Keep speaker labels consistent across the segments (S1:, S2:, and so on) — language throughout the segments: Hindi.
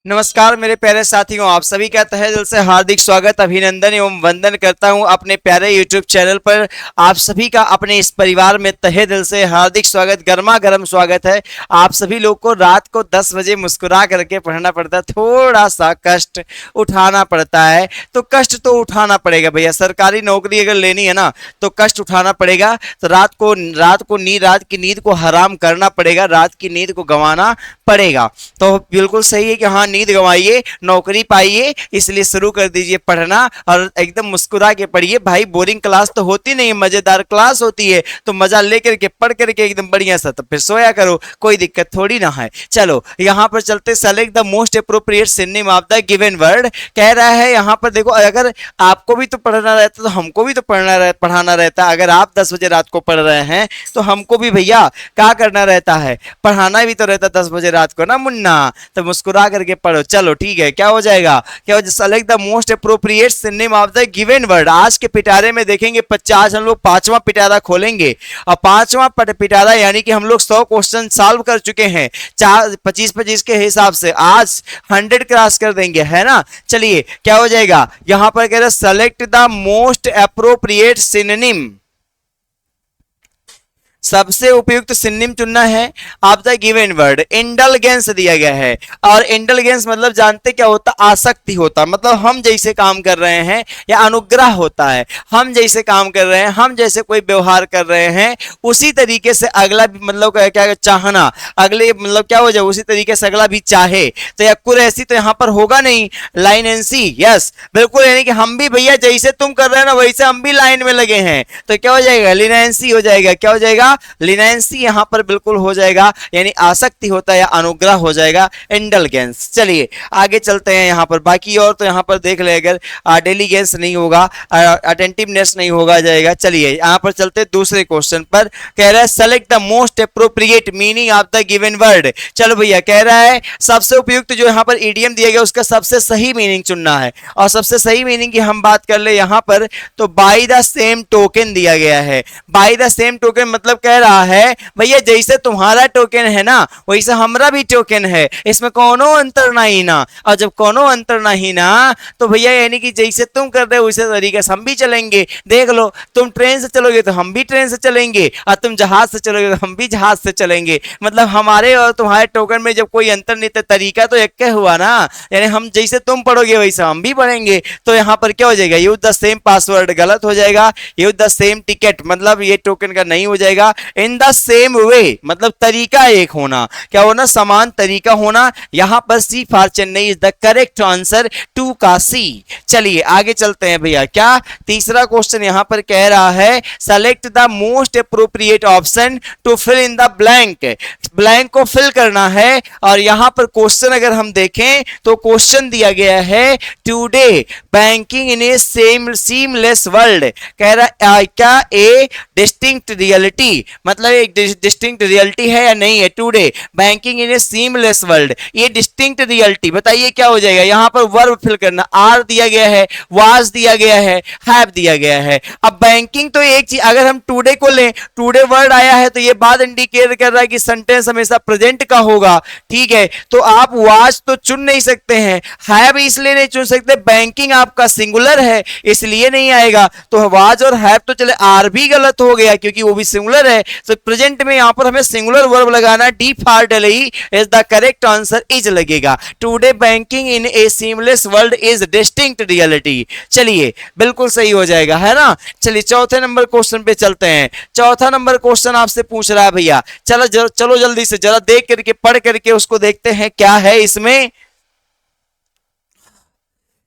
S1: नमस्कार मेरे प्यारे साथियों, आप सभी का तहे दिल से हार्दिक स्वागत अभिनंदन एवं वंदन करता हूं अपने प्यारे YouTube चैनल पर। आप सभी का अपने इस परिवार में तहे दिल से हार्दिक स्वागत, गर्मा गर्म स्वागत है। आप सभी लोग को रात को 10 बजे मुस्कुरा करके पढ़ना पड़ता है, थोड़ा सा कष्ट उठाना पड़ता है। तो कष्ट तो उठाना पड़ेगा भैया, सरकारी नौकरी अगर लेनी है ना तो कष्ट उठाना पड़ेगा। तो रात की नींद को हराम करना पड़ेगा, रात की नींद को गंवाना पड़ेगा। तो बिल्कुल सही है कि हाँ, नींद गंवाइए, नौकरी पाइए, इसलिए शुरू कर दीजिए पढ़ना और एकदम मुस्कुरा के पढ़िए। भाई बोरिंग क्लास तो होती नहीं, मजेदार क्लास होती है, तो मजा लेकर के पढ़ करके एकदम बढ़िया सा तो फिर सोया करो, कोई दिक्कत थोड़ी ना है। चलो यहाँ पर चलते, select the most appropriate synonym of the given word. कह रहा है यहाँ पर देखो, अगर आपको भी तो पढ़ना रहता तो हमको भी तो पढ़ाना रहता। अगर आप 10 बजे रात को पढ़ रहे हैं तो हमको भी भैया क्या करना रहता है, पढ़ाना भी तो रहता 10 बजे रात को ना मुन्ना। तो मुस्कुरा करके पढ़ो। चलो ठीक है, क्या हो जाएगा, क्या हो जाएगा, select the most appropriate synonym of the given word. आज के पिटारे में देखेंगे 50, हम लोग 5वां पिटारा खोलेंगे और 5वां पिटारा यानी कि हम लोग 100 क्वेश्चन सॉल्व कर चुके हैं 25-25 के हिसाब से। आज 100 क्रॉस कर देंगे, है ना। चलिए क्या हो जाएगा, यहां पर कह रहे select the most appropriate synonym, सबसे उपयुक्त सिनोनिम चुनना है ऑफ द गिवन वर्ड। इंडलगेंस दिया गया है, और इंडलगेंस मतलब जानते क्या होता, आसक्ति होता, मतलब हम जैसे काम कर रहे हैं, या अनुग्रह होता है, हम जैसे काम कर रहे हैं, हम जैसे कोई व्यवहार कर रहे हैं उसी तरीके से अगला भी, मतलब क्या चाहना, अगले मतलब क्या हो जाए उसी तरीके से अगला भी चाहे। तो एक्यूरेसी तो यहाँ पर होगा नहीं, लाइन एनसी, यस बिल्कुल, यानी कि हम भी भैया जैसे तुम कर रहे हैं ना वैसे हम भी लाइन में लगे हैं, तो क्या हो जाएगा, लिनेंसी हो जाएगा। क्या हो जाएगा, लिनेंसी यहां पर बिल्कुल हो जाएगा, यानी आसक्ति होता है या अनुग्रह हो जाएगा, इंडलगेंस। चलिए आगे चलते हैं यहाँ पर, बाकी और तो यहाँ पर देख ले, अगर डेलीगेंस नहीं होगा, अटेंटिवनेस नहीं होगा जाएगा। चलिए यहाँ पर चलते दूसरे क्वेश्चन पर। कह रहा है select the most appropriate meaning of the given word. चलो भैया, कह रहा है सबसे उपयुक्त जो यहाँ पर इडियम दिया गया उसका सबसे सही मीनिंग चुनना है, और सबसे सही मीनिंग की हम बात कर ले यहाँ पर तो बाय द सेम टोकन दिया गया है। बाय द सेम टोकन मतलब कह रहा है भैया जैसे तुम्हारा टोकन है ना वैसे हमारा भी टोकन है, इसमें कोनो अंतर नहीं ना। और जब कोनो अंतर नहीं ना तो भैया यानी कि जैसे तुम कर रहे हो उसी तरीके से हम भी चलेंगे। देख लो, तुम ट्रेन से चलोगे तो हम भी ट्रेन से चलेंगे, और तुम जहाज से चलोगे तो हम भी जहाज से चलेंगे। मतलब हमारे और तुम्हारे टोकन में जब कोई अंतर नहीं, तो तरीका तो एक हुआ ना, यानी हम जैसे तुम पढ़ोगे वैसे हम भी पढ़ेंगे। तो यहाँ पर क्या हो जाएगा, यूज द सेम पासवर्ड गलत हो जाएगा, यूज द सेम टिकट मतलब ये टोकन का नहीं हो जाएगा। इन द सेम वे मतलब तरीका एक होना, क्या होना, समान तरीका होना। यहां पर C for Chennai is the correct answer, 2 का सी। चलिए आगे चलते हैं भैया, क्या तीसरा क्वेश्चन यहां पर कह रहा है select the most appropriate option to fill in the blank. Blank को फिल करना है, और यहां पर क्वेश्चन अगर हम देखें तो क्वेश्चन दिया गया है today banking in a seamless world. कह रहा है क्या ए डिस्टिंक्ट रियलिटी, मतलब एक डिस्टिंक्ट रियलिटी है या नहीं है। Today banking in a seamless world, ये डिस्टिंक्ट रियलिटी बताइए क्या हो जाएगा। यहां पर वर्ब फिल करना, आर दिया गया है, वाज दिया गया है, हैव दिया गया है। अब बैंकिंग तो एक चीज, अगर हम टुडे को लें, टुडे वर्ड आया है तो ये बात इंडिकेट कर रहा है कि सेंटेंस हमेशा प्रेजेंट का होगा, ठीक है। तो आप वाज तो चुन नहीं सकते हैं, हैव इसलिए नहीं चुन सकते, बैंकिंग आपका सिंगुलर है इसलिए नहीं आएगा। तो वाज और हैव तो चले, आर भी गलत हो गया क्योंकि वो भी सिंगुलर है। तो प्रेजेंट में यहां पर हमें सिंगुलर वर्ब लगाना, D for daily is the correct answer, is लगेगा। Today banking in a seamless world is distinct reality. चलिए बिल्कुल सही हो जाएगा, है ना। चलिए चौथे नंबर क्वेश्चन पे चलते हैं। चौथा नंबर क्वेश्चन आपसे पूछ रहा है भैया, चलो जल्दी से जरा देख करके पढ़ करके उसको देखते हैं क्या है इसमें।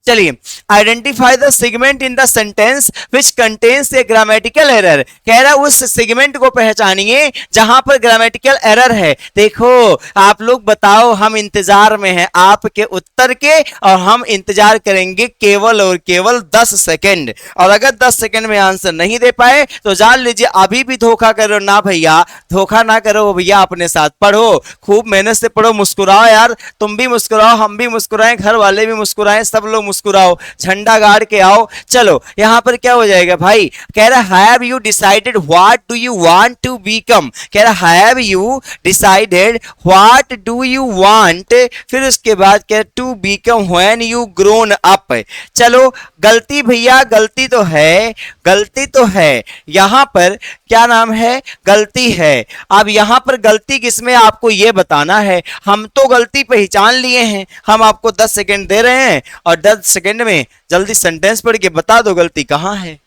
S1: चलिए, identify the segment in the sentence which contains A grammatical error. कह रहा है उस सेगमेंट को पहचानिए जहां पर ग्रामेटिकल एरर है। देखो आप लोग बताओ, हम इंतजार में हैं आपके उत्तर के, और हम इंतजार करेंगे केवल और केवल 10 सेकंड। और अगर 10 सेकंड में आंसर नहीं दे पाए तो जान लीजिए अभी भी धोखा करो ना भैया, धोखा ना करो भैया, अपने साथ पढ़ो, खूब मेहनत से पढ़ो, मुस्कुराओ यार, तुम भी मुस्कुराओ, हम भी मुस्कुराएं, घर वाले भी मुस्कुराएं, सब लोग मुस्कुराओ, झंडा गाड़ के आओ। चलो यहां पर क्या हो जाएगा भाई, कह रहा have you decided what do you want to become, कह रहा have you decided what do you want, फिर उसके बाद कह to become when you grown up. चलो गलती भैया, गलती तो है, गलती तो है, यहां पर क्या नाम है, गलती है। अब यहां पर गलती किसमें आपको यह बताना है, हम तो गलती पहचान लिए हैं, हम आपको 10 सेकंड दे रहे हैं और 10 सेकंड में जल्दी सेंटेंस पढ़ के बता दो गलती कहां है।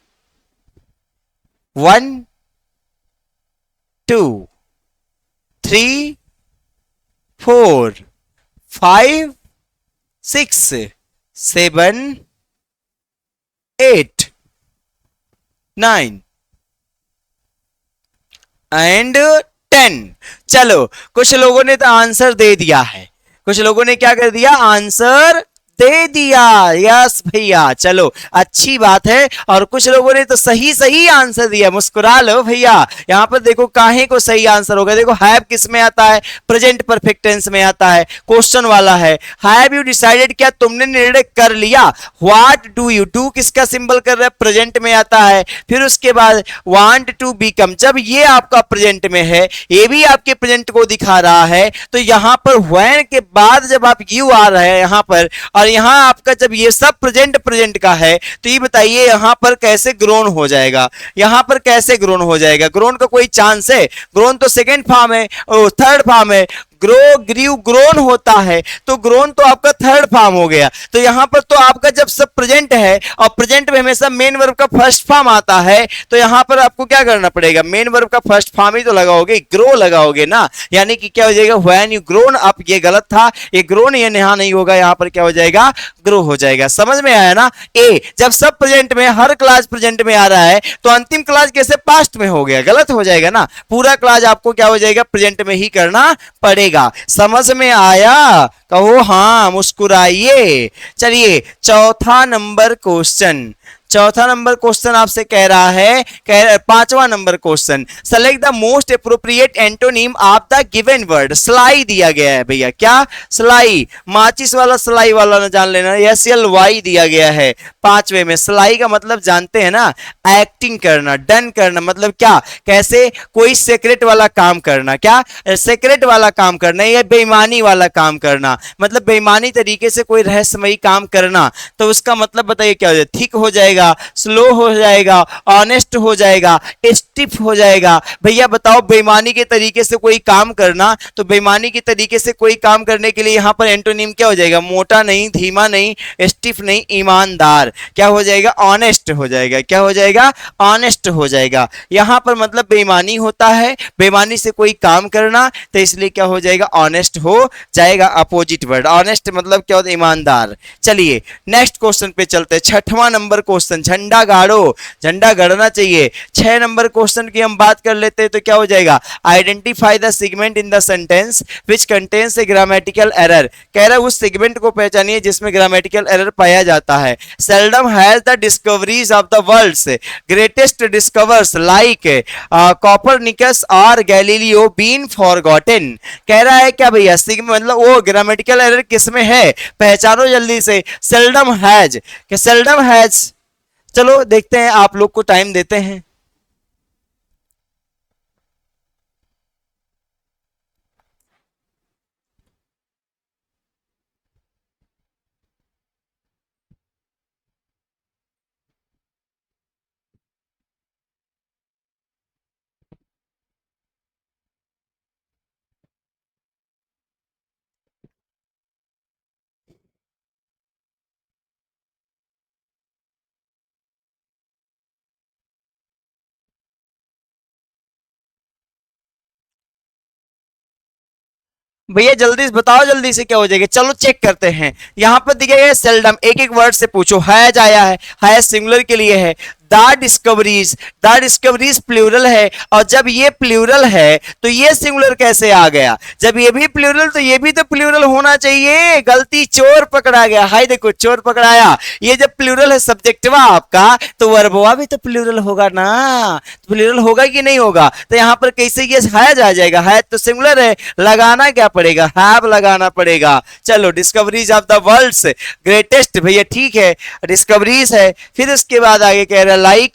S1: 1 2 3 4 5 6 7 8 9 एंड 10। चलो कुछ लोगों ने तो आंसर दे दिया है, कुछ लोगों ने क्या कर दिया, आंसर दे दिया। यस भैया, चलो अच्छी बात है। और कुछ लोगों ने तो सही सही आंसर दिया, मुस्कुरा लो भैया। यहां पर देखो काहे को सही आंसर होगा, देखो हैव किस में आता है, प्रेजेंट परफेक्ट टेंस में आता है, क्वेश्चन वाला है। हैव यू डिसाइडेड, क्या तुमने निर्णय कर लिया। व्हाट डू यू, डू किसका सिंबल कर रहा है, प्रेजेंट में आता है। फिर उसके बाद वांट टू बिकम, जब ये आपका प्रेजेंट में है, ये भी आपके प्रेजेंट को दिखा रहा है, तो यहां पर व्हेन के बाद जब आप यू आ रहे हैं यहां पर, और यहां आपका जब ये सब प्रेजेंट प्रेजेंट का है, तो ये बताइए यहां पर कैसे ग्रोन हो जाएगा, यहां पर कैसे ग्रोन हो जाएगा। ग्रोन का कोई चांस है, ग्रोन तो सेकेंड फॉर्म है, थर्ड फॉर्म है। ग्रो, ग्रीव, ग्रोन होता है, तो ग्रोन तो आपका थर्ड फॉर्म हो गया। तो यहां पर तो आपका जब सब प्रेजेंट है और प्रेजेंट में हमेशा मेन वर्ब का फर्स्ट फॉर्म आता है, तो यहां पर आपको क्या करना पड़ेगा, मेन वर्ब का फर्स्ट फॉर्म ही तो लगाओगे, ग्रो लगाओगे ना। यानी कि क्या हो जाएगा, व्हेन यू ग्रोन अप, ये गलत था, ये ग्रोन ये यहां नहीं होगा, यहां पर क्या हो जाएगा, ग्रो हो जाएगा। समझ में आया ना। ए, जब सब प्रेजेंट में, हर क्लास प्रेजेंट में आ रहा है, तो अंतिम क्लास कैसे पास्ट में हो गया, गलत हो जाएगा ना। पूरा क्लास आपको क्या हो जाएगा, प्रेजेंट में ही करना पड़ेगा। समझ में आया, कहो हाँ, मुस्कुराइए। चलिए चौथा नंबर क्वेश्चन, चौथा नंबर क्वेश्चन आपसे कह रहा है, पांचवा number question, select the most appropriate antonym of the given word. Sly दिया गया है भैया, क्या स्लाई, माचिस वाला स्लाई वाला ना जान लेना, SLY दिया गया है पांचवे में। स्लाई का मतलब जानते हैं ना, एक्टिंग करना, डन करना, मतलब क्या, कैसे, कोई सीक्रेट वाला काम करना, क्या सीक्रेट वाला काम करना, या बेईमानी वाला काम करना, मतलब बेईमानी तरीके से कोई रहस्यमयी काम करना। तो उसका मतलब बताइए क्या हो जाएगा, थिक हो जाएगा, स्लो हो जाएगा, ऑनेस्ट हो जाएगा, स्टिफ हो जाएगा। भैया बताओ, बेईमानी के तरीके से कोई काम करना, तो बेईमानी के तरीके से कोई काम करने के लिए यहां पर एंटोनिम क्या हो जाएगा, मोटा नहीं, धीमा नहीं, स्टिफ नहीं, ईमानदार। क्या हो जाएगा, ऑनेस्ट हो जाएगा। क्या हो जाएगा, ऑनेस्ट हो जाएगा। यहां पर मतलब बेईमानी होता है, बेईमानी से कोई काम करना, तो इसलिए क्या हो जाएगा, ऑनेस्ट हो जाएगा। अपोजिट वर्ड, ऑनेस्ट मतलब क्या होता है, ईमानदार। चलिए नेक्स्ट क्वेश्चन पे चलते हैं, छठवां नंबर क्वेश्चन, झंडा गाड़ो, झंडा गड़ना चाहिए। 6 नंबर क्वेश्चन की हम बात कर लेते हैं, तो क्या हो जाएगा, identify the segment in the sentence which contains A grammatical error. कह रहा है उस सेगमेंट को पहचानिए जिसमें ग्रामेटिकल एरर पाया जाता है। Seldom has the discoveries of the world's greatest discovers like Copernicus और गैलीलियो बीन फॉरगॉटन। कह रहा है क्या भैया, मतलब वो ग्रामेटिकल एरर किसमें है, पहचानो जल्दी से। सेल्डम हैज, सेल्डम हैज, चलो देखते हैं, आप लोग को टाइम देते हैं। भैया जल्दी से बताओ, जल्दी से क्या हो जाएगा, चलो चेक करते हैं। यहां पर दिया गया सेल्डम, एक एक वर्ड से पूछो। हैज आया है, हैज सिंगुलर के लिए है, द डिस्कवरीज प्लूरल है, और जब ये प्लूरल है तो ये सिंगुलर कैसे आ गया? जब ये भी प्लूरल तो ये भी तो प्लूरल होना चाहिए। गलती, चोर पकड़ा गया। हाय देखो, चोर पकड़ाया। ये जब प्लूरल है सब्जेक्टिवा आपका, तो वर्बवा भी तो प्लूरल होगा ना, प्लूरल होगा कि नहीं होगा? तो यहां पर कैसे ये हैज आ जाएगा? हैज तो सिंगुलर है, लगाना क्या पड़ेगा? हैव लगाना पड़ेगा। चलो, discoveries of the world's greatest, भैया ठीक है, डिस्कवरीज है। फिर उसके बाद आगे कह रहा है लाइक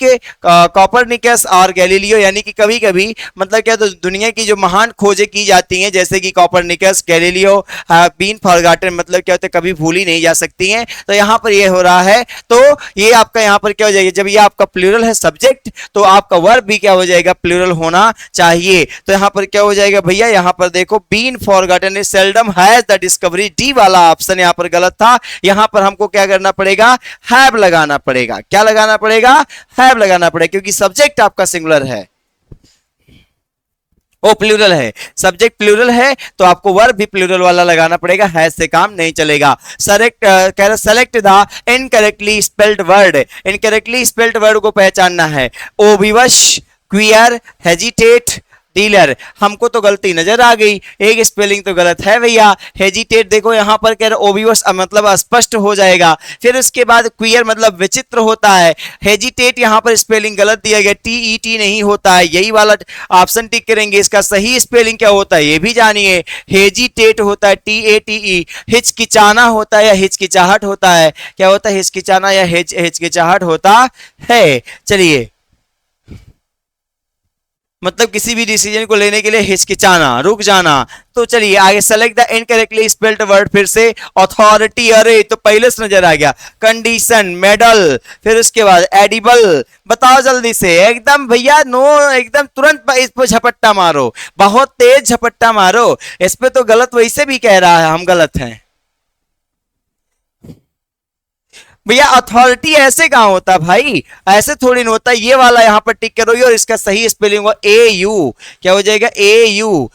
S1: कॉपरनिकस और गैलीलियो, यानी कि कभी कभी मतलब क्या, तो दुनिया की जो महान खोजें की जाती हैं जैसे कि Copernicus, Galileo have been forgotten, मतलब क्या होता है, कभी भूली नहीं जा सकती हैं। तो यहां पर ये हो रहा है, तो ये आपका यहां पर क्या हो जाएगा? जब ये आपका प्लूरल है सब्जेक्ट, तो आपका वर्ब भी क्या हो जाएगा? प्लूरल होना चाहिए। तो यहां पर क्या हो जाएगा भैया? यहां पर देखो, been forgotten is seldom has the discovery, D वाला ऑप्शन यहां पर गलत था। यहां पर हमको क्या करना पड़ेगा? हैव लगाना पड़ेगा। क्या लगाना पड़ेगा? हैव लगाना पड़ेगा, क्योंकि सब्जेक्ट आपका सिंगुलर है, वो प्लूरल है। सब्जेक्ट प्लूरल है तो आपको वर्ब भी प्लूरल वाला लगाना पड़ेगा, हैज से काम नहीं चलेगा। Select the incorrectly spelled word, incorrectly spelled word को पहचानना है। ओबिवश, क्वियर, हेजिटेट, डीलर, हमको तो गलती नजर आ गई, एक स्पेलिंग तो गलत है भैया। हेजिटेट देखो यहां पर कह रहे ओबिवस, मतलब अस्पष्ट हो जाएगा। फिर उसके बाद क्वियर मतलब विचित्र होता है। हेजिटेट यहां पर स्पेलिंग गलत दिया गया, टी नहीं होता है, यही वाला ऑप्शन टिक करेंगे। इसका सही स्पेलिंग क्या होता है ये भी जानिए। हेजिटेट होता है TATE। हिचकिचाना होता है या हिचकिचाहट होता है? क्या होता है? हिचकिचाना या हिचकिचाहट होता है। चलिए, मतलब किसी भी डिसीजन को लेने के लिए हिचकिचाना, रुक जाना। तो चलिए आगे, select the incorrectly spelled word, फिर से अथॉरिटी, अरे तो पहले से नजर आ गया। कंडीशन, मेडल, फिर उसके बाद एडिबल। बताओ जल्दी से, एकदम भैया नो, एकदम तुरंत इस पर झपट्टा मारो, बहुत तेज झपट्टा मारो। इस पे तो गलत वैसे भी कह रहा है, हम गलत हैं भैया। अथॉरिटी ऐसे कहां होता भाई? ऐसे थोड़ी नहीं होता। ये वाला यहां पर टिक करोगे और इसका सही स्पेलिंग होगा AU। क्या हो जाएगा? AUTHORITY,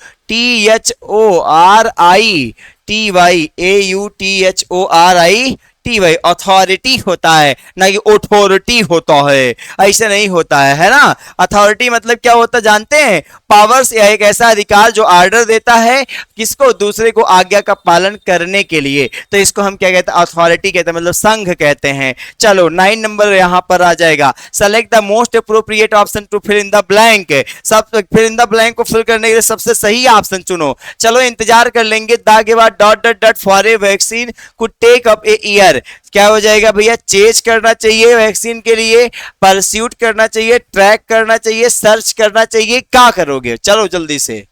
S1: अथॉरिटी होता है, ना कि ऑथोरिटी होता है। ऐसे नहीं होता है ना? अथॉरिटी मतलब क्या होता है जानते हैं? पावर्स, या एक ऐसा अधिकार जो ऑर्डर देता है किसको? दूसरे को आज्ञा का पालन करने के लिए। तो इसको हम क्या कहते हैं? अथॉरिटी कहते हैं, मतलब संघ कहते हैं। चलो 9 नंबर यहां पर आ जाएगा। Select the most appropriate option to fill in the blank, सब फिल इन द ब्लैंक को फिल करने के लिए सबसे सही ऑप्शन चुनो। चलो इंतजार कर लेंगे। द के बाद dot dot dot for a vaccine could take up a year, क्या हो जाएगा भैया? चेज करना चाहिए वैक्सीन के लिए, परस्यूट करना चाहिए, ट्रैक करना चाहिए, सर्च करना चाहिए, क्या करोगे? चलो जल्दी से।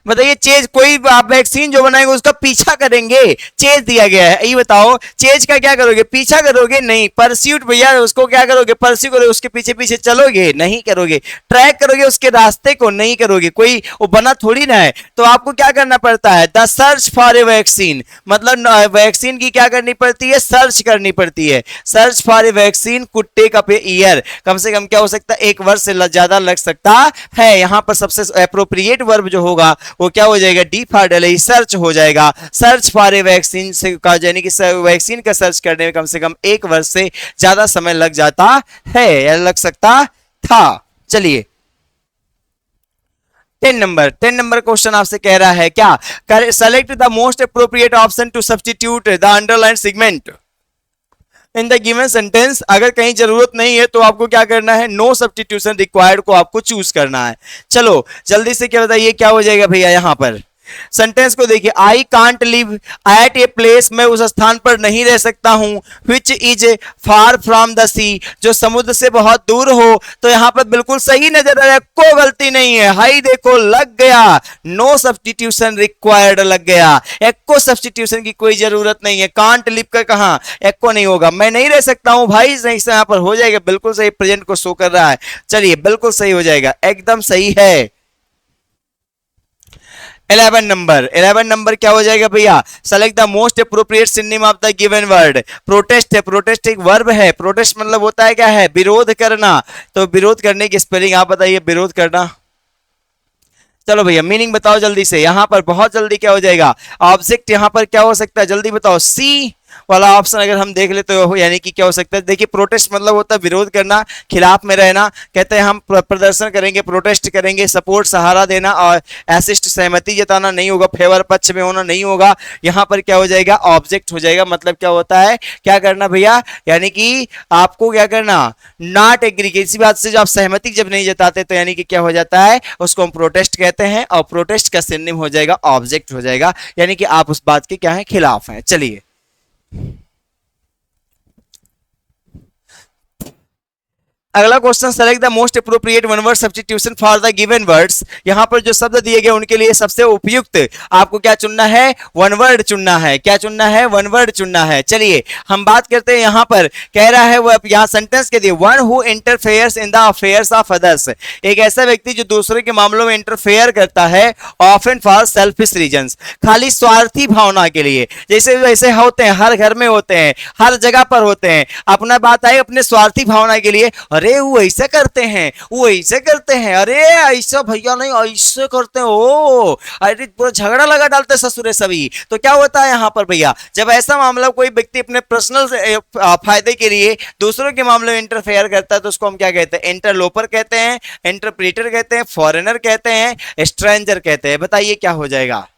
S1: बताइए, चेज कोई आप वैक्सीन जो बनाएंगे उसका पीछा करेंगे, चेज दिया गया है, ये बताओ चेज का क्या करोगे? पीछा करोगे? नहीं। परस्यूट भैया उसको क्या करोगे? परस्यू करोगे, उसके पीछे पीछे चलोगे? नहीं करोगे। ट्रैक करोगे उसके रास्ते को? नहीं करोगे। कोई वो बना थोड़ी ना है। तो आपको क्या करना पड़ता है? The search for a vaccine, मतलब वैक्सीन की क्या करनी पड़ती है? सर्च करनी पड़ती है। Search for a vaccine could take up a year, कम से कम क्या हो सकता है? 1 वर्ष से ज्यादा लग सकता है। यहां पर सबसे अप्रोप्रिएट वर्ब जो होगा वो क्या हो जाएगा? डी फॉर डेली, सर्च हो जाएगा। सर्च फॉर ए वैक्सीन से का, यानी कि वैक्सीन का सर्च करने में कम से कम 1 वर्ष से ज्यादा समय लग जाता है या लग सकता था। चलिए 10 नंबर क्वेश्चन आपसे कह रहा है क्या? Select the most appropriate option to substitute the underline segment in the given sentence. अगर कहीं जरूरत नहीं है तो आपको क्या करना है? नो सब्स्टिट्यूशन रिक्वायर्ड को आपको चूज करना है। चलो जल्दी से क्या बताइए, क्या हो जाएगा भैया? यहां पर सेंटेंस को देखिए, I can't live at a place, मैं उस स्थान पर नहीं रह सकता हूं, which is far from the sea, जो समुद्र से बहुत दूर हो। तो यहां पर बिल्कुल सही नजर आ रहा है, कोई गलती नहीं है। हाई देखो लग गया, नो सब्स्टिट्यूशन रिक्वायर्ड लग गया, एक्को सब्स्टिट्यूशन की कोई जरूरत नहीं है। कांट लिव का कहां एक्को नहीं होगा, मैं नहीं रह सकता हूं भाई, यहां पर हो जाएगा, बिल्कुल सही, प्रेजेंट को शो कर रहा है। चलिए बिल्कुल सही हो जाएगा, एकदम सही है। 11 नंबर क्या हो जाएगा भैया? Select the most appropriate synonym of the given word. Protest है, प्रोटेस्ट एक वर्ब है, प्रोटेस्ट मतलब होता है क्या है? विरोध करना। तो विरोध करने की स्पेलिंग आप बताइए, विरोध करना। चलो भैया मीनिंग बताओ जल्दी से, यहां पर बहुत जल्दी क्या हो जाएगा? ऑब्जेक्ट यहां पर क्या हो सकता है, जल्दी बताओ। सी वाला ऑप्शन अगर हम देख लेते हो यानी कि क्या हो सकता है? देखिए प्रोटेस्ट मतलब होता है विरोध करना, खिलाफ में रहना। कहते हैं हम प्रदर्शन करेंगे, प्रोटेस्ट करेंगे, सपोर्ट सहारा देना, और असिस्ट सहमति जताना नहीं होगा, फेवर पक्ष में होना नहीं होगा। यहां पर क्या हो जाएगा? ऑब्जेक्ट हो जाएगा। मतलब क्या होता है, क्या करना भैया? यानी कि आपको क्या करना? नॉट एग्री, किसी बात से जो आप सहमति जब नहीं जताते तो यानी कि क्या हो जाता है? उसको हम प्रोटेस्ट कहते हैं, और प्रोटेस्ट का सिनोनिम हो जाएगा ऑब्जेक्ट हो जाएगा, यानी कि आप उस बात के क्या है? खिलाफ हैं। चलिए अगला question, select the most appropriate one word substitution for the given words. यहां पर जो शब्द दिए गए उनके लिए सबसे उपयुक्त आपको क्या चुनना है? वन वर्ड चुनना है। क्या चुनना है? वन वर्ड चुनना है। चलिए हम बात करते हैं, यहां पर कह रहा है वो यहां सेंटेंस के दिए, one who interferes in the affairs of others. एक ऐसा व्यक्ति जो दूसरे के मामलों में इंटरफेयर करता है, ऑफन फॉर सेल्फिश रीजंस, खाली स्वार्थी भावना के लिए। जैसे वैसे होते हैं, हर घर में होते हैं, हर जगह पर होते हैं। अपना बात आए अपने स्वार्थी भावना के लिए, अरे वो ऐसे करते हैं, वो ऐसे करते हैं, अरे ऐसा भैया नहीं ऐसे करते हो, अरे पूरा झगड़ा लगा डालते ससुरे सभी। तो क्या होता है यहाँ पर भैया? जब ऐसा मामला कोई व्यक्ति अपने पर्सनल फायदे के लिए दूसरों के मामले में इंटरफेयर करता है तो उसको हम क्या कहते हैं? इंटरलोपर कहते हैं, इंटरप्रेटर कहते हैं, फॉरेनर कहते हैं, स्ट्रेंजर कहते हैं। बताइए क्या हो जाएगा?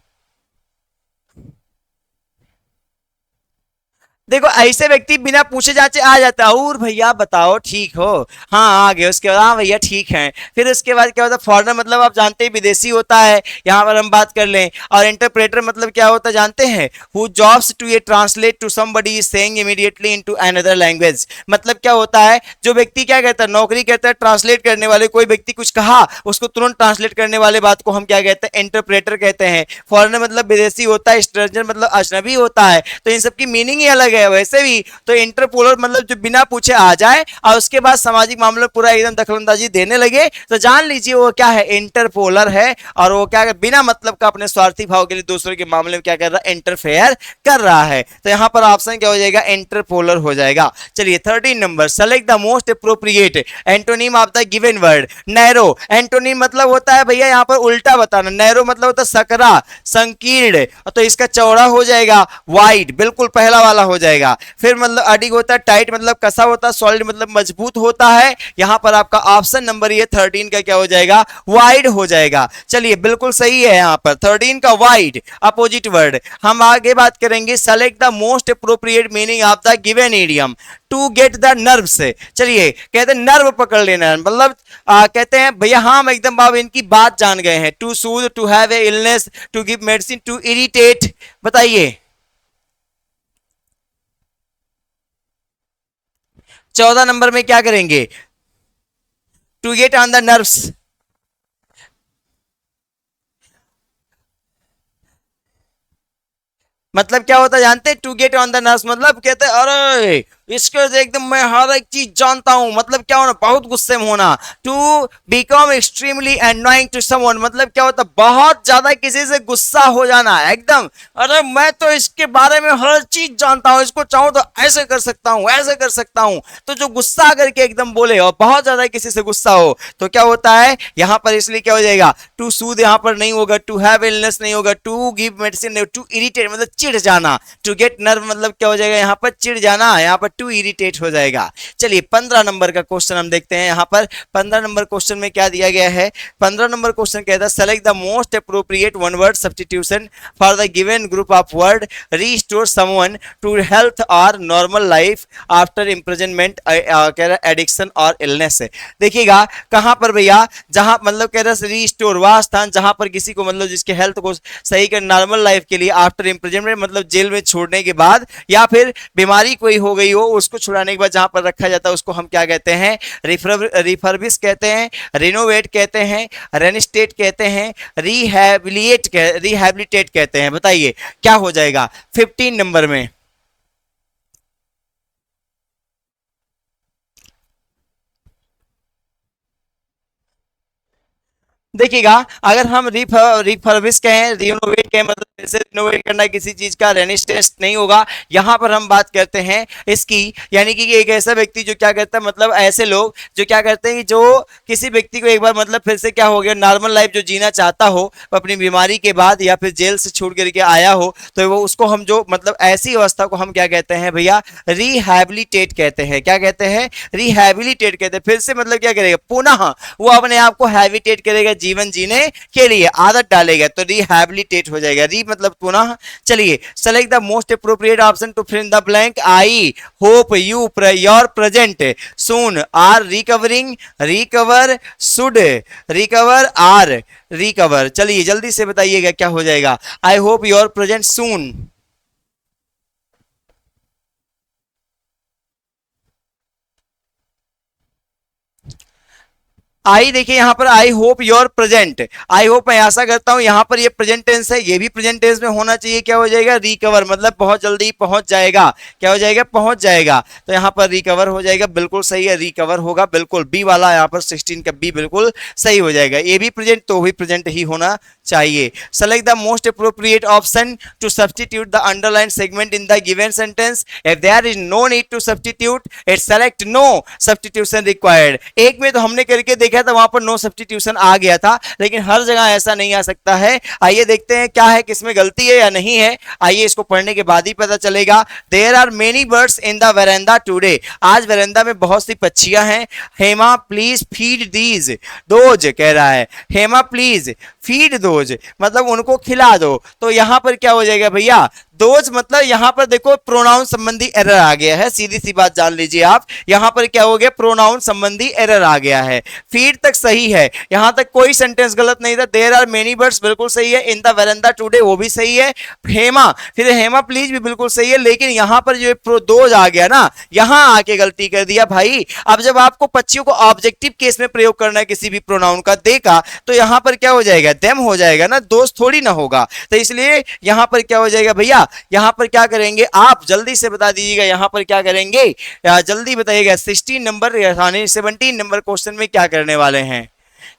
S1: देखो ऐसे व्यक्ति बिना पूछे जाचे आ जाता है, और भैया बताओ ठीक हो? हाँ आ गए। उसके बाद हाँ भैया ठीक है। फिर उसके बाद क्या होता है? फॉरेनर मतलब आप जानते हैं विदेशी होता है, यहाँ पर हम बात कर लें। और इंटरप्रेटर मतलब क्या होता है जानते हैं? हु जॉब्स टू ये translate to somebody is saying immediately into another language. मतलब क्या होता है? जो व्यक्ति क्या कहता है? नौकरी करता है ट्रांसलेट करने वाले। कोई व्यक्ति कुछ कहा, उसको तुरंत ट्रांसलेट करने वाले बात को हम क्या कहते हैं? इंटरप्रेटर कहते हैं। फॉरेनर मतलब विदेशी होता है, स्ट्रेंजर मतलब अजनबी होता है। तो इन सबकी मीनिंग ही अलग है। वैसे भी तो इंटरपोलर मतलब जो बिना पूछे आ जाए और उसके बाद सामाजिक मामलों में पूरा एकदम दखलंदाजी देने लगे, तो जान लीजिए वो क्या है? इंटरपोलर है। और वो क्या बिना मतलब का अपने स्वार्थी भाव के लिए दूसरों के मामले में क्या कर रहा है? इंटरफेयर कर रहा है। तो यहां पर ऑप्शन क्या हो जाएगा? इंटरपोलर हो जाएगा। चलिए 13 number, select the most appropriate antonym of the given word. Narrow antonym मतलब होता है भैया यहां पर उल्टा बताना। नैरो मतलब होता है सकरा, संकीर्ण, तो इसका चौड़ा हो जाएगा वाइड, बिल्कुल पहला वाला हो जाएगा। फिर मतलब अडिग होता है टाइट मतलब कसा होता है, सॉलिड मतलब मजबूत होता है। यहां पर आपका ऑप्शन नंबर ये 13 का क्या हो जाएगा? वाइड हो जाएगा। चलिए बिल्कुल सही है, यहां पर 13 का वाइड अपोजिट वर्ड। हम आगे बात करेंगे, select the most appropriate meaning of the given idiom. To get the nerves. चलिए कहते हैं नर्व पकड़ लेना, मतलब कहते हैं भैया हाँ हम एकदम बाब इनकी बात जान गए हैं। To soothe, to have a illness, to give medicine, to irritate. बताइए 14 नंबर में क्या करेंगे? To get on the nerves. मतलब क्या होता है जानते हैं? To get on the nerves मतलब कहते हैं अरे इसके वजह से एकदम मैं हर एक चीज जानता हूं। मतलब क्या होना? बहुत गुस्से में होना। To become extremely annoying to someone मतलब क्या होता है? बहुत ज्यादा किसी से गुस्सा हो जाना एकदम, अरे मैं तो इसके बारे में हर चीज जानता हूं, इसको चाहूं तो ऐसे कर सकता हूं, ऐसे कर सकता हूं। तो जो गुस्सा करके एकदम बोले और बहुत ज्यादा किसी से गुस्सा हो तो क्या होता है यहां पर? इसलिए क्या हो जाएगा? टू सूद यहां पर नहीं होगा, टू हैव इलनेस नहीं होगा, to give medicine, to irritate मतलब चिढ़ जाना। टू गेट नर्व मतलब क्या हो जाएगा? यहां पर चिढ़ जाना, यहां पर टू इरिटेट हो जाएगा। चलिए 15 नंबर का क्वेश्चन हम देखते हैं। यहां पर 15 नंबर क्वेश्चन में क्या दिया गया है? 15 नंबर क्वेश्चन कहता है select the most appropriate one word substitution for the given group of word. Restore someone to health और नॉर्मल लाइफ आफ्टर इम्प्रिजनमेंट, कह रहा है एडिक्शन और इलनेस। देखिएगा कहां पर भैया? जहां मतलब कह रहा है रीस्टोर, वह स्थान जहां पर किसी को मतलब जिसके हेल्थ को सही कर नॉर्मल लाइफ के लिए आफ्टर इम्प्रिजनमेंट मतलब जेल में छोड़ने के बाद, या फिर बीमारी कोई हो गई हो उसको छुड़ाने के बाद जहां पर रखा जाता है उसको हम क्या कहते हैं? रिफर्बिश कहते हैं, रिनोवेट कहते हैं, रेनिस्टेट कहते हैं, रिहैबिलिटेट कहते हैं। बताइए क्या हो जाएगा 15 नंबर में? देखिएगा, अगर हम रिफर्बिश कहें, रिनोवेट कहें, मतलब फिर से रिनोवेट करना किसी चीज का रेनिस्टेंस नहीं होगा। यहाँ पर हम बात करते हैं इसकी, यानी कि एक ऐसा व्यक्ति जो क्या करता है, मतलब ऐसे लोग जो क्या करते हैं कि जो किसी व्यक्ति को एक बार मतलब फिर से क्या हो गया, नॉर्मल लाइफ जो जीना चाहता हो अपनी बीमारी के बाद या फिर जेल से छूट करके आया हो, तो वो उसको हम जो मतलब ऐसी अवस्था को हम क्या कहते हैं भैया, रिहैबिलिटेट कहते हैं। क्या कहते हैं? रिहैबिलिटेट कहते हैं। फिर से मतलब क्या करेगा, पुनः वो अपने आप को हैबिटेट करेगा, जीवन जीने के लिए आदत डालेगा, तो रिहैबिलिटेट हो जाएगा। री मतलब पुनः। चलिए, select the most appropriate option to fill in the blank. I hope you your present soon are recovering, recover, should recover, are recover. चलिए जल्दी से बताइएगा क्या हो जाएगा। I hope your present soon. I देखिए यहाँ पर I hope your present, I hope मैं आशा करता हूं, यहाँ पर ये प्रेजेंट टेंस है, ये भी प्रेजेंट टेंस में होना चाहिए। क्या हो जाएगा? रिकवर, मतलब बहुत जल्दी पहुंच जाएगा। क्या हो जाएगा? पहुंच जाएगा। तो यहाँ पर रिकवर हो जाएगा, बिल्कुल सही है, रिकवर होगा बिल्कुल। बी वाला यहाँ पर 16 का बी बिल्कुल सही हो जाएगा। ये भी प्रेजेंट तो भी प्रेजेंट ही होना चाहिए। Select the most appropriate option to substitute the underline segment in the given sentence. If there is no need to substitute it select no substitution required. एक में तो हमने करके देखा था, वहां पर नो सब्स्टिट्यूशन आ गया था, लेकिन हर जगह ऐसा नहीं आ सकता है। आइए देखते हैं क्या है, किसमें गलती है या नहीं है। आइए इसको पढ़ने के बाद ही पता चलेगा। There are many birds in the verandah today. आज वेरेंडा में बहुत सी पक्षियां हैं। Hema please feed these those कह रहा है। हेमा प्लीज फीड दोज मतलब उनको खिला दो। तो यहां पर क्या हो जाएगा भैया, दोज मतलब यहां पर देखो प्रोनाउन संबंधी एरर आ गया है, सीधी सी बात जान लीजिए आप। यहां पर क्या हो गया, प्रोनाउन संबंधी एरर आ गया है। फीड तक सही है, यहां तक कोई सेंटेंस गलत नहीं था। देयर आर मेनी बर्ड्स बिल्कुल सही है। इन द वेरेंडा टुडे वो भी सही है। हेमा, फिर हेमा प्लीज भी बिल्कुल सही है, लेकिन यहां पर जो दोज आ गया ना, यहां आके गलती कर दिया भाई। अब जब आपको पक्षियों को ऑब्जेक्टिव केस में प्रयोग करना है किसी भी प्रोनाउन का देगा, तो यहां पर क्या हो जाएगा, देम हो जाएगा ना, दोस्त थोड़ी ना होगा। तो इसलिए यहां पर क्या हो जाएगा भैया, यहां पर क्या करेंगे आप जल्दी से बता दीजिएगा, यहां पर क्या करेंगे जल्दी बताइएगा। 16 नंबर यानी 17 नंबर क्वेश्चन में क्या करने वाले हैं,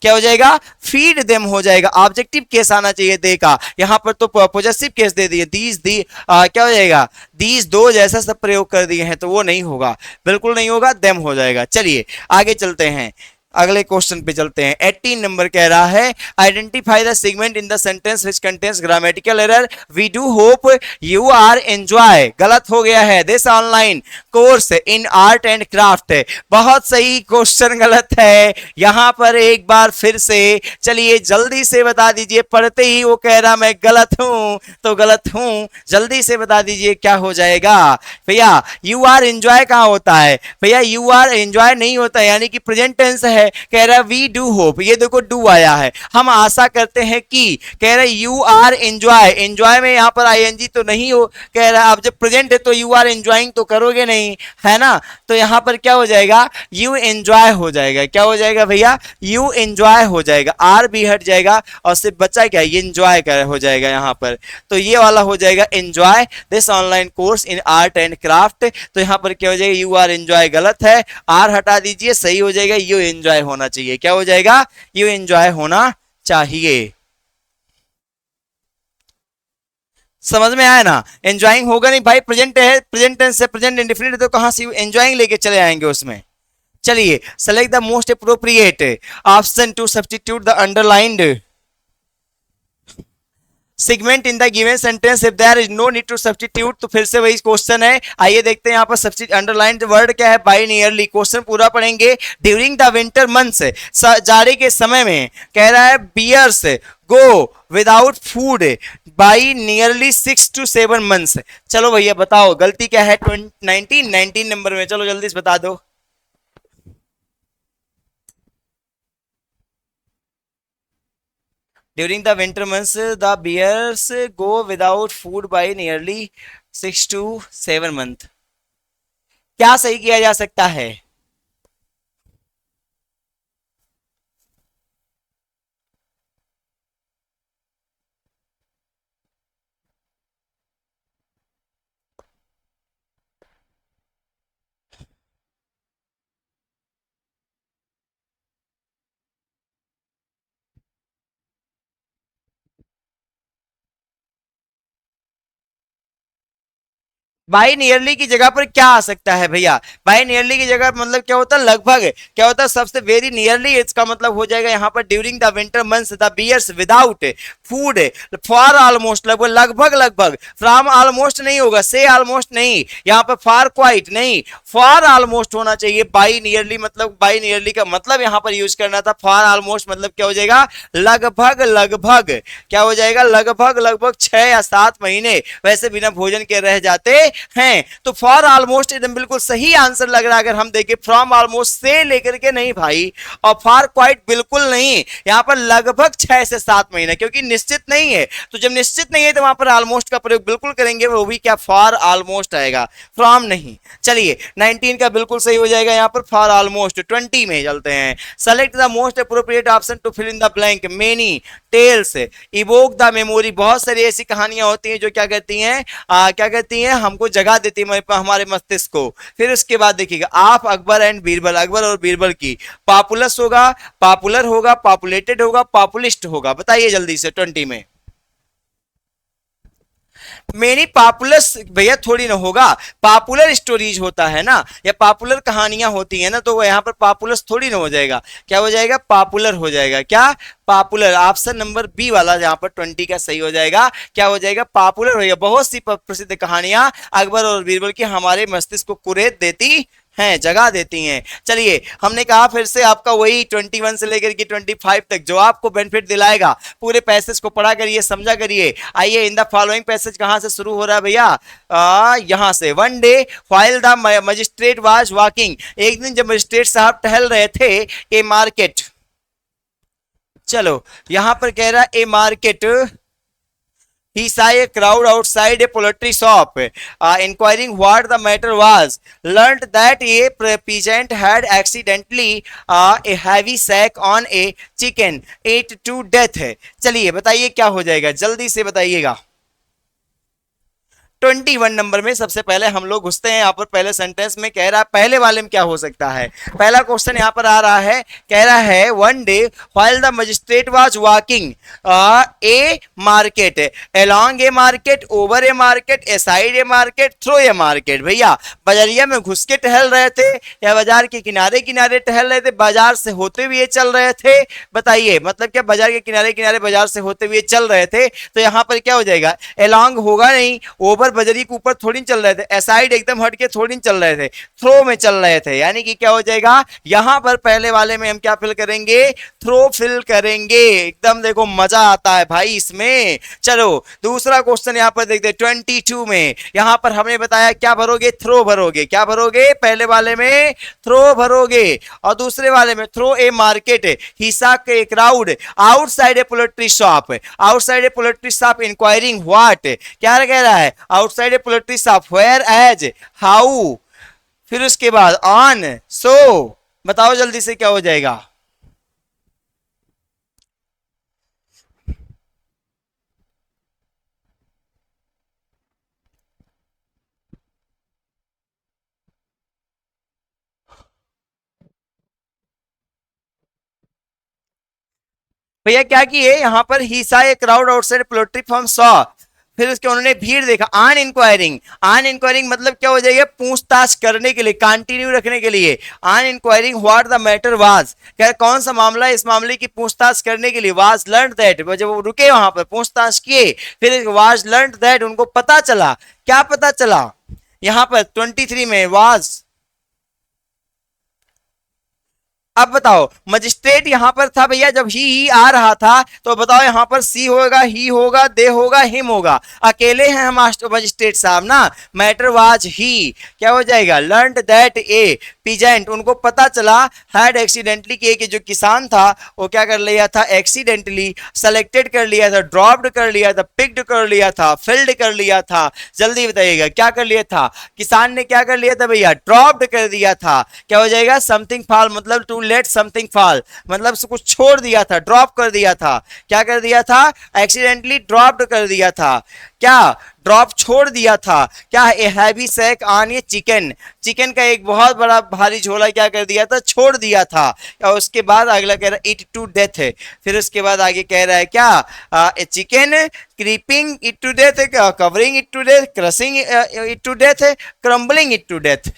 S1: क्या हो जाएगा, फीड देम हो जाएगा। ऑब्जेक्टिव केस आना चाहिए दे का, यहां पर तो पॉजिटिव केस दे दिए, दीज दी क्या हो जाएगा, दीज दो जैसा सब प्रयोग कर दिए हैं, तो वो नहीं होगा, बिल्कुल नहीं होगा, देम हो जाएगा। चलिए आगे चलते हैं, अगले क्वेश्चन पे चलते हैं। 18 नंबर कह रहा है identify the segment in the sentence which contains grammatical error. We do hope you are enjoy, गलत हो गया है। This online course in art and craft, बहुत सही, क्वेश्चन गलत है यहां पर एक बार फिर से। चलिए जल्दी से बता दीजिए, पढ़ते ही वो कह रहा मैं गलत हूं, तो गलत हूं, जल्दी से बता दीजिए क्या हो जाएगा भैया। यू आर एंजॉय कहां होता है भैया, यू आर एंजॉय नहीं होता, यानी कि प्रेजेंट टेंस है। कह रहा वी डू होप, ये देखो डू आया है, हम आशा करते हैं कि, कह रहा यू आर एंजॉय, एंजॉय में यहां पर आईएनजी तो नहीं हो, कह रहा अब जब प्रेजेंट है तो यू आर एंजॉइंग तो करोगे नहीं, है ना। तो यहां पर क्या हो जाएगा, यू एंजॉय हो जाएगा। क्या हो जाएगा भैया, यू एंजॉय हो जाएगा, आर भी हट जाएगा और सिर्फ बचा क्या, एंजॉय कर हो जाएगा यहां पर। तो ये वाला हो जाएगा enjoy this online course in art and craft. तो यहां पर क्या हो जाएगा, यू आर एंजॉय गलत है, आर हटा दीजिए, सही हो जाएगा यू एंजॉय होना चाहिए। क्या हो जाएगा, यू एंजॉय होना चाहिए। समझ में आया ना, एंजॉइंग होगा नहीं भाई, प्रेजेंट है, प्रेजेंट टेंस से प्रेजेंट इंडेफिनिट है, तो कहां से एंजॉइंग लेके चले आएंगे उसमें। चलिए select the most appropriate option to substitute the underlined segment in the given sentence if there is no need to substitute. तो फिर से वही क्वेश्चन है, आइए देखते हैं यहाँ पर सब्स्टिट्यूट अंडरलाइन वर्ड क्या है, बाई नियरली। क्वेश्चन पूरा पढ़ेंगे। ड्यूरिंग द विंटर मंथ्स, जाड़े के समय में, कह रहा है bears go without food by nearly 6 to 7 months। चलो भैया बताओ गलती क्या है, 19 नंबर में, चलो जल्दी से बता दो। During the winter months, the bears go without food by nearly 6 to 7 months। क्या सही किया जा सकता है? बाई नियरली की जगह पर क्या आ सकता है भैया? बाई नियरली की जगह मतलब क्या होता है? लगभग। क्या होता है? सबसे वेरी नियरली, इसका मतलब हो जाएगा यहाँ पर during the winter months the bears without food, for almost लगभग, लगभग लगभग, फ्रॉम ऑलमोस्ट नहीं होगा, से ऑलमोस्ट नहीं, यहाँ पर फॉर क्वाइट नहीं, फॉर ऑलमोस्ट होना चाहिए। बाई नियरली मतलब, बाई नियरली का मतलब यहाँ पर यूज करना था। फॉर ऑलमोस्ट मतलब क्या हो जाएगा? लगभग लगभग। क्या हो जाएगा? लगभग लगभग 6 या 7 महीने वैसे बिना भोजन के रह जाते हैं। तो फॉर ऑलमोस्ट एकदम बिल्कुल सही आंसर लग रहा है। अगर हम देखें फ्रॉम ऑलमोस्ट से लेकर के नहीं भाई, और फॉर क्वाइट बिल्कुल नहीं, यहां पर लगभग 6 से 7 महीने, क्योंकि निश्चित नहीं है। तो जब निश्चित नहीं है तो वहां पर ऑलमोस्ट का प्रयोग बिल्कुल करेंगे, वो भी क्या? फॉर ऑलमोस्ट आएगा, फ्रॉम नहीं। चलिए 19 का बिल्कुल सही हो जाएगा यहां पर फॉर ऑलमोस्ट। 20 में चलते हैं। Select the most appropriate option to fill in the blank. Many tales evoke the memory. बहुत सारी ऐसी कहानियां होती हैं जो क्या कहती हैं, क्या कहती हैं, हमको जगा देती है हमारे मस्तिष्क को। फिर उसके बाद देखिएगा आप अकबर एंड बीरबल, अकबर और बीरबल की। पॉपुलस होगा, पॉपुलर होगा, पॉपुलेटेड होगा, पॉपुलिस्ट होगा, बताइए जल्दी से 20 में। मेनी पॉपुलस भैया थोड़ी ना होगा, पॉपुलर स्टोरीज होता है ना, या पॉपुलर कहानियां होती है ना, तो वो यहाँ पर पॉपुलस थोड़ी ना हो जाएगा। क्या हो जाएगा? पॉपुलर हो जाएगा। क्या? पॉपुलर। ऑप्शन नंबर बी वाला यहाँ पर 20 का सही हो जाएगा। क्या हो जाएगा? पॉपुलर हो जाएगा। बहुत सी प्रसिद्ध कहानियां अकबर और बीरबल की हमारे मस्तिष्क को कुरेद देती हैं, जगा देती हैं। चलिए हमने कहा फिर से आपका वही 21 से लेकर के 25 तक जो आपको बेनिफिट दिलाएगा। पूरे पैसेज को पढ़ा करिए, समझा करिए। आइए इन द फॉलोइंग पैसेज कहां से शुरू हो रहा है भैया? यहां से। One day while the magistrate was walking. एक दिन जब मजिस्ट्रेट साहब टहल रहे थे ए मार्केट। चलो यहां पर कह रहा ए market, he saw a crowd outside a poultry shop, inquiring what the matter was. Learned that a peasant had accidentally a heavy sack on a chicken, ate to death. चलिए बताइए क्या हो जाएगा, जल्दी से बताइएगा। 21 नंबर में सबसे पहले हम लोग घुसते हैं यहाँ पर। पहले सेंटेंस में कह रहा है, पहले वाले में क्या हो सकता है? पहला क्वेश्चन यहाँ पर आ रहा है, कह रहा है one day while the magistrate was walking A market, along A market, over A market, aside A market, through a market. भैया बाजारिया में घुस के टहल रहे थे या बाजार के किनारे किनारे टहल रहे थे, बाजार से होते हुए चल रहे थे? बताइए मतलब क्या? बाजार के किनारे किनारे बाजार से होते हुए चल रहे थे, तो यहाँ पर क्या हो जाएगा? अलोंग होगा नहीं, ओवर बजरी के ऊपर थोड़ी चल रहे थे, असाइड एकदम हट के थोड़ी चल रहे थे, थ्रो में चल रहे थे। यानी कि क्या हो जाएगा? यहां पर पहले वाले में हम क्या फिल करेंगे? थ्रो फिल करेंगे। एकदम देखो मजा आता है भाई इसमें। चलो दूसरा क्वेश्चन यहां पर देखते हैं 22 में। यहां पर हमने बताया क्या भरोगे? थ्रो भरोगे। क्या भरोगे? पहले वाले में थ्रो भरोगे और दूसरे वाले में थ्रो ए मार्केट, हिस्सा के crowd outside a poultry shop, outside a poultry shop inquiring what. क्या कह रहा है? Outside a poultry shop, where, as, how, फिर उसके बाद ऑन, सो। बताओ जल्दी से क्या हो जाएगा? भैया क्या किए यहां पर? He saw a crowd outside poultry farm saw, फिर उसके उन्होंने भीड़ देखा। आन इंक्वायरिंग, आन इंक्वायरिंग मतलब क्या हो जाएगा? पूछताछ करने के लिए, कंटिन्यू रखने के लिए। आन enquiring what the matter was, क्या कौन सा मामला है, इस मामले की पूछताछ करने के लिए। वाज लर्न दैट, जब वो रुके वहां पर पूछताछ किए, फिर वाज लर्न दैट, उनको पता चला। क्या पता चला? यहां पर 23 में वाज। अब बताओ मजिस्ट्रेट यहां पर था भैया, जब ही आ रहा था, तो बताओ यहां पर सी होगा, ही होगा, दे होगा, हिम होगा। अकेले हैं हम मजिस्ट्रेट साहब ना। मैटर वाज ही, क्या हो जाएगा? लर्न दैट ए पीजेंट, उनको पता चला, हैड एक्सीडेंटली, कि जो किसान था वो क्या कर लिया था? एक्सीडेंटली सेलेक्टेड कर लिया था, ड्रॉप्ड कर लिया था, पिक्ड कर लिया था, फिल्ड कर लिया था। जल्दी बताइएगा क्या कर लिया था? किसान ने क्या कर लिया था भैया? ड्रॉप्ड कर दिया था। क्या हो जाएगा? समथिंग फॉल, मतलब टू लेट समथिंग फॉल, मतलब कुछ छोड़ दिया था, ड्रॉप कर दिया था। क्या कर दिया था? एक्सीडेंटली ड्रॉप्ड कर दिया था। क्या? ड्रॉप छोड़ दिया था क्या, a heavy sack on a chicken, chicken का एक बहुत बड़ा भारी झोला क्या कर दिया था, छोड़ दिया था। और उसके बाद अगला कह रहा है इट टू डेथ है, फिर उसके बाद आगे कह रहा है क्या, chicken creeping it to death, covering it to death, crushing it to death, crumbling it to death.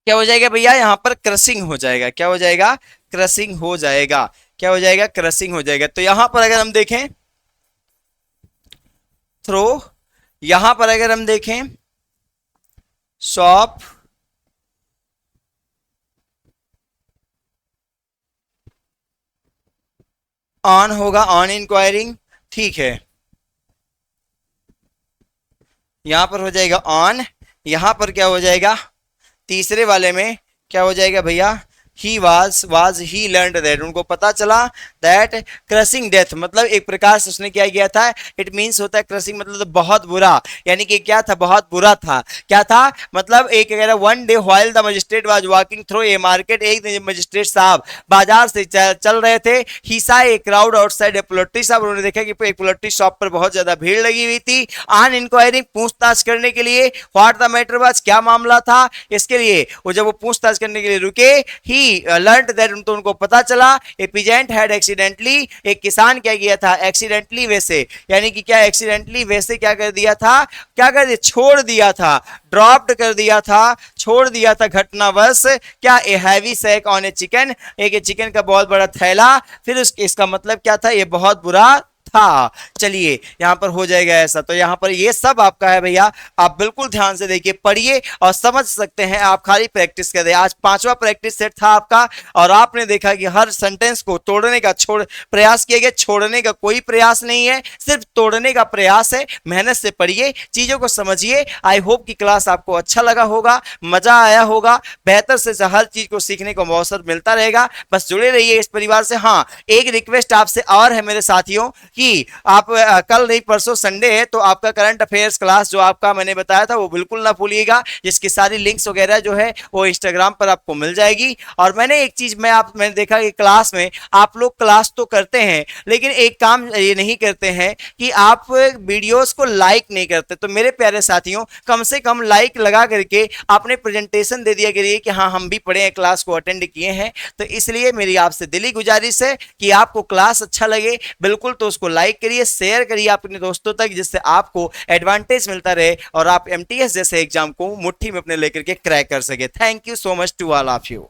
S1: क्या हो जाएगा भैया, यहां पर क्रशिंग हो जाएगा, क्या हो जाएगा, क्रशिंग हो जाएगा, क्या हो जाएगा, क्रशिंग हो जाएगा। तो यहां पर अगर हम देखें थ्रो, यहां पर अगर हम देखें शॉप, ऑन होगा, ऑन इंक्वायरिंग, ठीक है, यहां पर हो जाएगा ऑन, यहां पर क्या हो जाएगा, तीसरे वाले में क्या हो जाएगा भैया, he was he learned that, उनको पता चला दैट क्रशिंग डेथ, मतलब एक प्रकार से उसने क्या किया था, इट मींस होता है क्रशिंग मतलब तो बहुत बुरा, यानी कि क्या था, बहुत बुरा था, क्या था, मतलब एक कह रहा one day while the magistrate was walking through a market, एक दिन मजिस्ट्रेट साहब बाजार से चल रहे थे, ही saw a crowd outside a poultry shop, उन्होंने देखा कि एक पोल्ट्री शॉप पर बहुत ज्यादा भीड़ लगी हुई थी, ऑन इंक्वायरिंग, पूछताछ करने के लिए, व्हाट द मैटर वाज, क्या मामला था, इसके लिए वो जब वो पूछताछ करने के लिए रुके, ही लर्नड दैट, तो उनको पता चला ए पीजेंट हैड एक्सीडेंटली, एक किसान क्या किया था, एक्सीडेंटली वैसे, यानी कि क्या एक्सीडेंटली वैसे क्या कर दिया था, क्या कर दिया, छोड़ दिया था, ड्रॉप्ड कर दिया था, छोड़ दिया था घटनावश, क्या, a heavy sack on a chicken, एक चिकन का बहुत बड़ा थैला, फिर इसका मतलब क्या था, ये बहुत बुरा था। चलिए यहां पर हो जाएगा ऐसा, तो यहां पर ये सब आपका है भैया, आप बिल्कुल ध्यान से देखिए, पढ़िए और समझ सकते हैं, आप खाली प्रैक्टिस कर दे। आज पांचवा प्रैक्टिस सेट था आपका, और आपने देखा कि हर सेंटेंस को तोड़ने का प्रयास किया गया, छोड़ने का कोई प्रयास नहीं है, सिर्फ तोड़ने का प्रयास है। मेहनत से पढ़िए, चीजों को समझिए। आई होप कि क्लास आपको अच्छा लगा होगा, मजा आया होगा, बेहतर से हर चीज को सीखने को अवसर मिलता रहेगा। बस जुड़े रहिए इस परिवार से। हाँ, एक रिक्वेस्ट आपसे और है मेरे साथियों कि आप कल नहीं परसों संडे है, तो आपका करंट अफेयर्स क्लास जो आपका मैंने बताया था वो बिल्कुल ना भूलिएगा, जिसकी सारी लिंक्स वगैरह जो है वो इंस्टाग्राम पर आपको मिल जाएगी। और मैंने एक चीज मैंने देखा कि क्लास में आप लोग क्लास तो करते हैं, लेकिन एक काम ये नहीं करते हैं कि आप वीडियोस को लाइक नहीं करते। तो मेरे प्यारे साथियों, कम से कम लाइक लगा करके आपने प्रेजेंटेशन दे दिया करिए कि हाँ हम भी पढ़े हैं, क्लास को अटेंड किए हैं। तो इसलिए मेरी आपसे दिली गुजारिश है कि आपको क्लास अच्छा लगे बिल्कुल तो उसको लाइक करिए, शेयर करिए अपने दोस्तों तक, जिससे आपको एडवांटेज मिलता रहे और आप एमटीएस जैसे एग्जाम को मुट्ठी में अपने लेकर के क्रैक कर सके। Thank you so much to all of you.